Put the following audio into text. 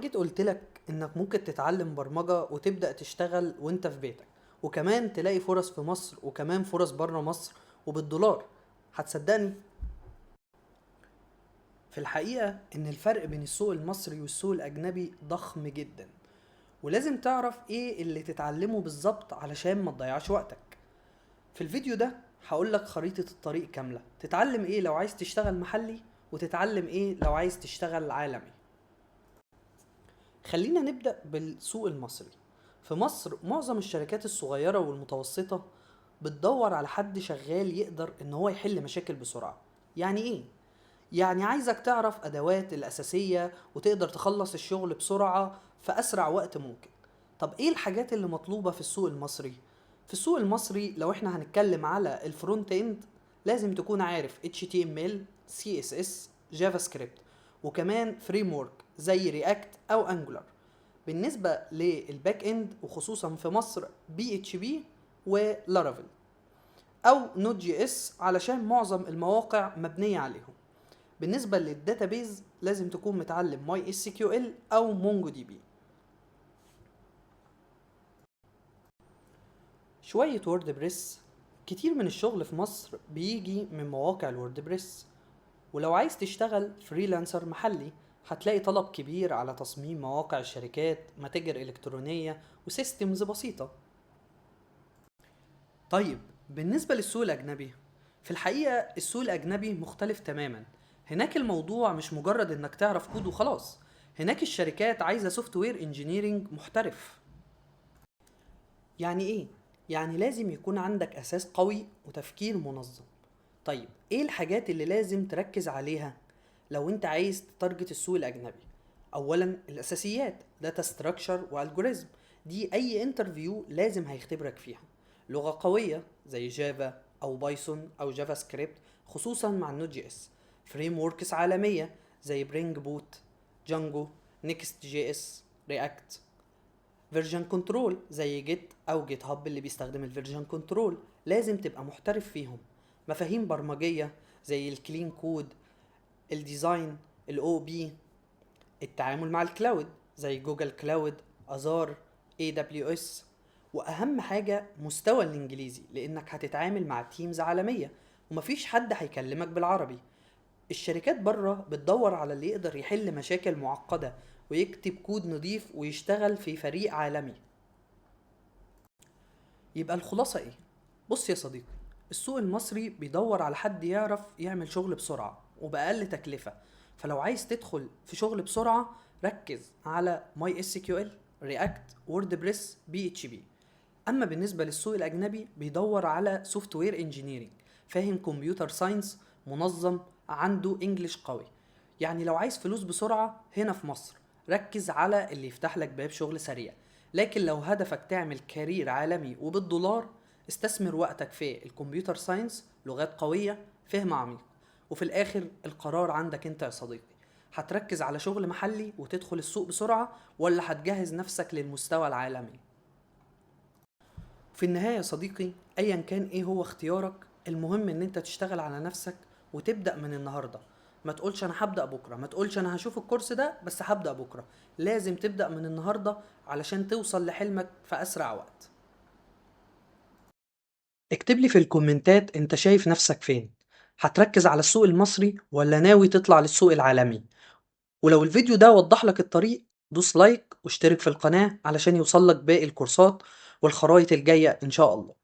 جيت قلت لك انك ممكن تتعلم برمجة وتبدأ تشتغل وانت في بيتك، وكمان تلاقي فرص في مصر وكمان فرص بره مصر وبالدولار، هتصدقني؟ في الحقيقة ان الفرق بين السوق المصري والسوق الاجنبي ضخم جدا، ولازم تعرف ايه اللي تتعلمه بالظبط علشان ما تضيعش وقتك. في الفيديو ده هقولك خريطة الطريق كاملة، تتعلم ايه لو عايز تشتغل محلي وتتعلم ايه لو عايز تشتغل عالمي. خلينا نبدأ بالسوق المصري. في مصر معظم الشركات الصغيرة والمتوسطة بتدور على حد شغال يقدر ان هو يحل مشاكل بسرعة. يعني ايه؟ يعني عايزك تعرف ادوات الاساسية وتقدر تخلص الشغل بسرعة في اسرع وقت ممكن. طب ايه الحاجات اللي مطلوبة في السوق المصري؟ في السوق المصري لو احنا هنتكلم على الفرونت اند، لازم تكون عارف HTML CSS جافا سكريبت، وكمان فريم ورك زي رياكت او انجولار. بالنسبة للباك اند وخصوصا في مصر PHP ولارافيل او نوت جي اس علشان معظم المواقع مبنية عليهم. بالنسبة للداتابيز لازم تكون متعلم ماي اس كيو ال او مونجو دي بي. شوية وورد بريس. كتير من الشغل في مصر بيجي من مواقع الوورد بريس، ولو عايز تشتغل فريلانسر محلي هتلاقي طلب كبير على تصميم مواقع الشركات، متاجر إلكترونية وسيستمز بسيطة. طيب بالنسبة للسوق الأجنبي، في الحقيقة السوق الأجنبي مختلف تماما. هناك الموضوع مش مجرد إنك تعرف كود وخلاص، هناك الشركات عايزة سوفت وير انجينيرنج محترف. يعني إيه؟ يعني لازم يكون عندك أساس قوي وتفكير منظم. طيب إيه الحاجات اللي لازم تركز عليها لو أنت عايز تتارجت السوق الأجنبي؟ أولا الأساسيات، داتا ستراكشر والجوريزم، دي أي انترفيو لازم هيختبرك فيها. لغة قوية زي جافا أو بايثون أو جافا سكريبت خصوصا مع النوت جي اس. فريم وركس عالمية زي برينج بوت، جانجو، نيكست جي اس، رياكت. فيرجن كنترول زي جيت او جيت هاب اللي بيستخدم الفيرجن كنترول، لازم تبقى محترف فيهم. مفاهيم برمجية زي الكلين كود، الديزاين، الاو بي. التعامل مع الكلاود زي جوجل كلاود، ازار، اي دبليو اس. واهم حاجة مستوى الانجليزي، لانك هتتعامل مع تيمز عالمية ومفيش حد هيكلمك بالعربي. الشركات بره بتدور على اللي يقدر يحل مشاكل معقدة ويكتب كود نظيف ويشتغل في فريق عالمي. يبقى الخلاصة ايه؟ بص يا صديقي، السوق المصري بيدور على حد يعرف يعمل شغل بسرعة وبأقل تكلفة. فلو عايز تدخل في شغل بسرعة ركز على ماي اس كيو ال، رياكت، وورد بريس، بي اتش بي. اما بالنسبة للسوق الاجنبي بيدور على سوفت وير انجينيرنج، فاهم كمبيوتر ساينس، منظم، عنده انجليش قوي. يعني لو عايز فلوس بسرعة هنا في مصر ركز على اللي يفتح لك باب شغل سريع. لكن لو هدفك تعمل كارير عالمي وبالدولار، استثمر وقتك في الكمبيوتر ساينس، لغات قوية، فهم عميق. وفي الاخر القرار عندك انت يا صديقي، هتركز على شغل محلي وتدخل السوق بسرعة ولا هتجهز نفسك للمستوى العالمي؟ في النهاية يا صديقي، ايا كان ايه هو اختيارك، المهم ان انت تشتغل على نفسك وتبدأ من النهاردة. ما تقولش انا هبدأ بكرة، ما تقولش انا هشوف الكورس ده بس هبدأ بكرة. لازم تبدأ من النهاردة علشان توصل لحلمك في اسرع وقت. اكتب لي في الكومنتات انت شايف نفسك فين، هتركز على السوق المصري ولا ناوي تطلع للسوق العالمي؟ ولو الفيديو ده وضح لك الطريق، دوس لايك واشترك في القناة علشان يوصلك باقي الكورسات والخرائط الجاية ان شاء الله.